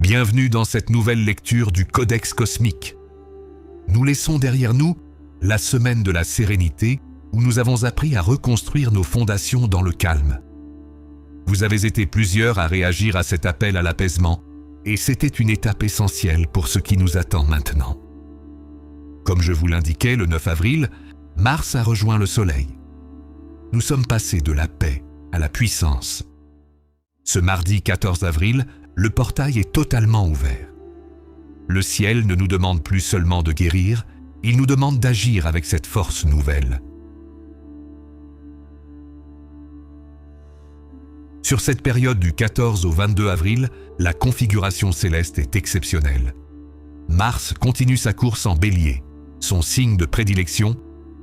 Bienvenue dans cette nouvelle lecture du Codex cosmique. Nous laissons derrière nous la semaine de la sérénité où nous avons appris à reconstruire nos fondations dans le calme. Vous avez été plusieurs à réagir à cet appel à l'apaisement et c'était une étape essentielle pour ce qui nous attend maintenant. Comme je vous l'indiquais le 9 avril, Mars a rejoint le Soleil. Nous sommes passés de la paix à la puissance. Ce mardi 14 avril, le portail est totalement ouvert. Le ciel ne nous demande plus seulement de guérir, il nous demande d'agir avec cette force nouvelle. Sur cette période du 14 au 22 avril, la configuration céleste est exceptionnelle. Mars continue sa course en Bélier, son signe de prédilection,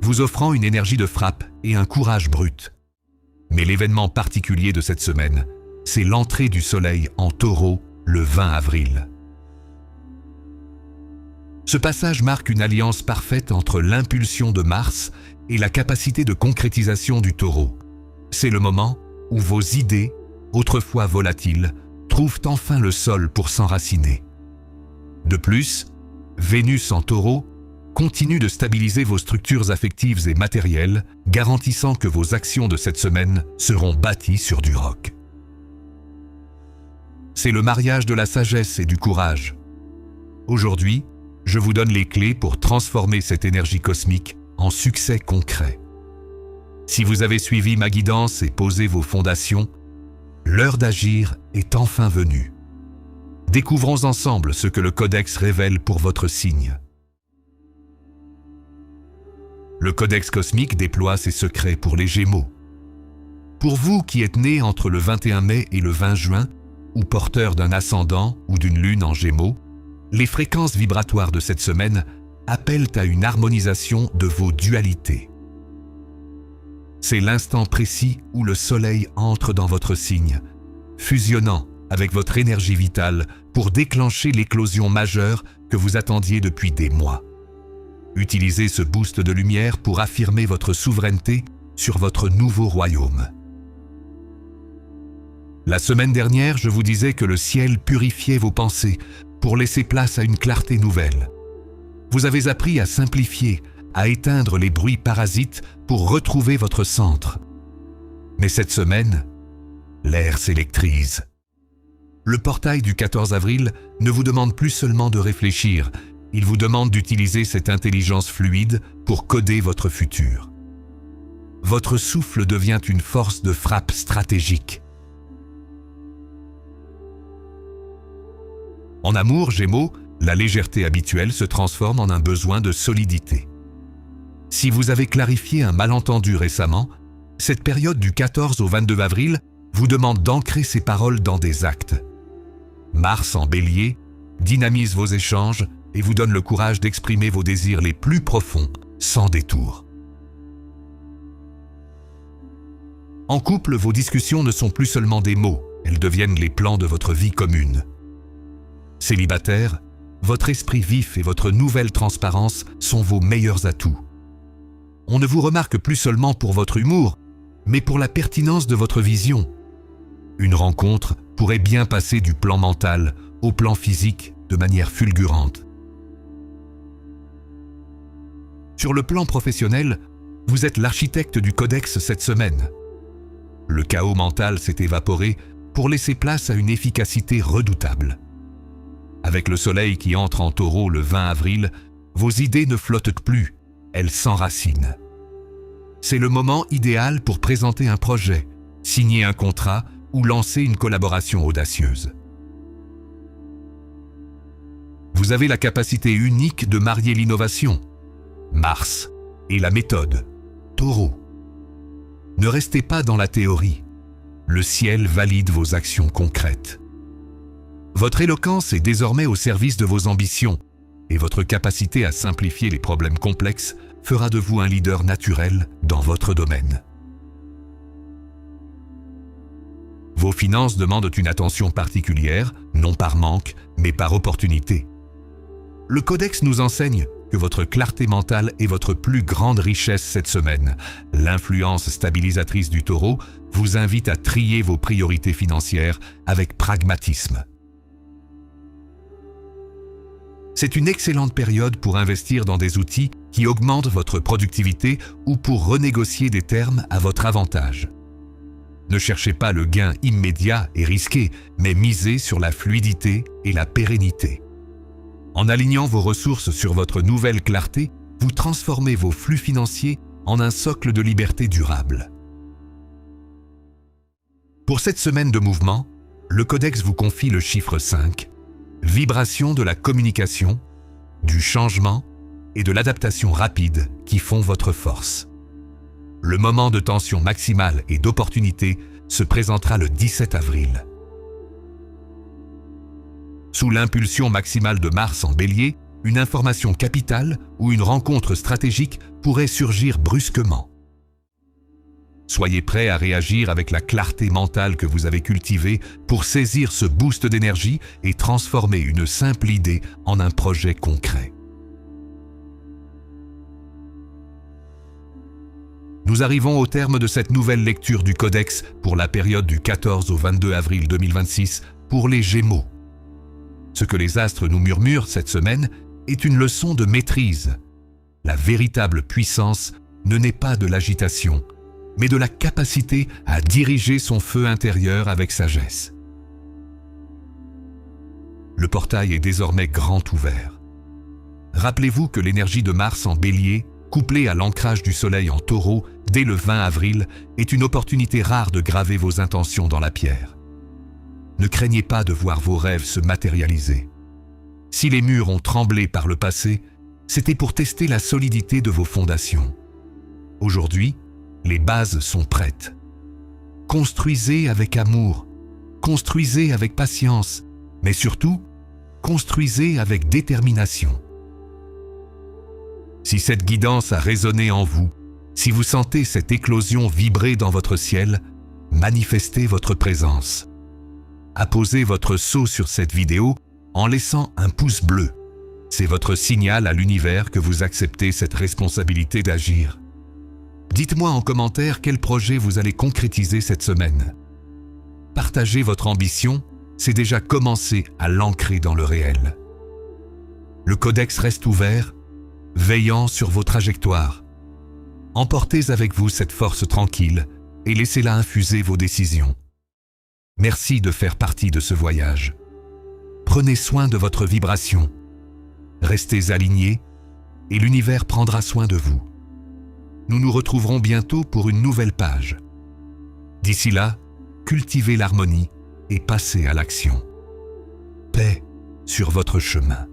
vous offrant une énergie de frappe et un courage brut. Mais l'événement particulier de cette semaine, c'est l'entrée du Soleil en Taureau le 20 avril. Ce passage marque une alliance parfaite entre l'impulsion de Mars et la capacité de concrétisation du Taureau. C'est le moment où vos idées, autrefois volatiles, trouvent enfin le sol pour s'enraciner. De plus, Vénus en Taureau continue de stabiliser vos structures affectives et matérielles, garantissant que vos actions de cette semaine seront bâties sur du roc. C'est le mariage de la sagesse et du courage. Aujourd'hui, je vous donne les clés pour transformer cette énergie cosmique en succès concret. Si vous avez suivi ma guidance et posé vos fondations, l'heure d'agir est enfin venue. Découvrons ensemble ce que le Codex révèle pour votre signe. Le Codex cosmique déploie ses secrets pour les Gémeaux. Pour vous qui êtes nés entre le 21 mai et le 20 juin, ou porteurs d'un ascendant ou d'une lune en Gémeaux, les fréquences vibratoires de cette semaine appellent à une harmonisation de vos dualités. C'est l'instant précis où le Soleil entre dans votre signe, fusionnant avec votre énergie vitale pour déclencher l'éclosion majeure que vous attendiez depuis des mois. Utilisez ce boost de lumière pour affirmer votre souveraineté sur votre nouveau royaume. La semaine dernière, je vous disais que le ciel purifiait vos pensées pour laisser place à une clarté nouvelle. Vous avez appris à simplifier, à éteindre les bruits parasites pour retrouver votre centre. Mais cette semaine, l'air s'électrise. Le portail du 14 avril ne vous demande plus seulement de réfléchir, il vous demande d'utiliser cette intelligence fluide pour coder votre futur. Votre souffle devient une force de frappe stratégique. En amour, Gémeaux, la légèreté habituelle se transforme en un besoin de solidité. Si vous avez clarifié un malentendu récemment, cette période du 14 au 22 avril vous demande d'ancrer ces paroles dans des actes. Mars en Bélier dynamise vos échanges et vous donne le courage d'exprimer vos désirs les plus profonds, sans détour. En couple, vos discussions ne sont plus seulement des mots, elles deviennent les plans de votre vie commune. Célibataire, votre esprit vif et votre nouvelle transparence sont vos meilleurs atouts. On ne vous remarque plus seulement pour votre humour, mais pour la pertinence de votre vision. Une rencontre pourrait bien passer du plan mental au plan physique de manière fulgurante. Sur le plan professionnel, vous êtes l'architecte du Codex cette semaine. Le chaos mental s'est évaporé pour laisser place à une efficacité redoutable. Avec le Soleil qui entre en Taureau le 20 avril, vos idées ne flottent plus, elles s'enracinent. C'est le moment idéal pour présenter un projet, signer un contrat ou lancer une collaboration audacieuse. Vous avez la capacité unique de marier l'innovation, Mars, et la méthode, Taureau. Ne restez pas dans la théorie, le ciel valide vos actions concrètes. Votre éloquence est désormais au service de vos ambitions et votre capacité à simplifier les problèmes complexes fera de vous un leader naturel dans votre domaine. Vos finances demandent une attention particulière, non par manque, mais par opportunité. Le Codex nous enseigne que votre clarté mentale est votre plus grande richesse cette semaine. L'influence stabilisatrice du Taureau vous invite à trier vos priorités financières avec pragmatisme. C'est une excellente période pour investir dans des outils qui augmentent votre productivité ou pour renégocier des termes à votre avantage. Ne cherchez pas le gain immédiat et risqué, mais misez sur la fluidité et la pérennité. En alignant vos ressources sur votre nouvelle clarté, vous transformez vos flux financiers en un socle de liberté durable. Pour cette semaine de mouvement, le Codex vous confie le chiffre 5, vibration de la communication, du changement et de l'adaptation rapide qui font votre force. Le moment de tension maximale et d'opportunité se présentera le 17 avril. Sous l'impulsion maximale de Mars en Bélier, une information capitale ou une rencontre stratégique pourrait surgir brusquement. Soyez prêts à réagir avec la clarté mentale que vous avez cultivée pour saisir ce boost d'énergie et transformer une simple idée en un projet concret. Nous arrivons au terme de cette nouvelle lecture du Codex pour la période du 14 au 22 avril 2026 pour les Gémeaux. Ce que les astres nous murmurent cette semaine est une leçon de maîtrise. La véritable puissance ne naît pas de l'agitation, mais de la capacité à diriger son feu intérieur avec sagesse. Le portail est désormais grand ouvert. Rappelez-vous que l'énergie de Mars en Bélier, couplée à l'ancrage du Soleil en Taureau dès le 20 avril, est une opportunité rare de graver vos intentions dans la pierre. Ne craignez pas de voir vos rêves se matérialiser. Si les murs ont tremblé par le passé, c'était pour tester la solidité de vos fondations. Aujourd'hui, les bases sont prêtes. Construisez avec amour, construisez avec patience, mais surtout, construisez avec détermination. Si cette guidance a résonné en vous, si vous sentez cette éclosion vibrer dans votre ciel, manifestez votre présence. Apposez votre sceau sur cette vidéo en laissant un pouce bleu. C'est votre signal à l'univers que vous acceptez cette responsabilité d'agir. Dites-moi en commentaire quel projet vous allez concrétiser cette semaine. Partager votre ambition, c'est déjà commencer à l'ancrer dans le réel. Le Codex reste ouvert, veillant sur vos trajectoires. Emportez avec vous cette force tranquille et laissez-la infuser vos décisions. Merci de faire partie de ce voyage. Prenez soin de votre vibration. Restez alignés et l'univers prendra soin de vous. Nous nous retrouverons bientôt pour une nouvelle page. D'ici là, cultivez l'harmonie et passez à l'action. Paix sur votre chemin.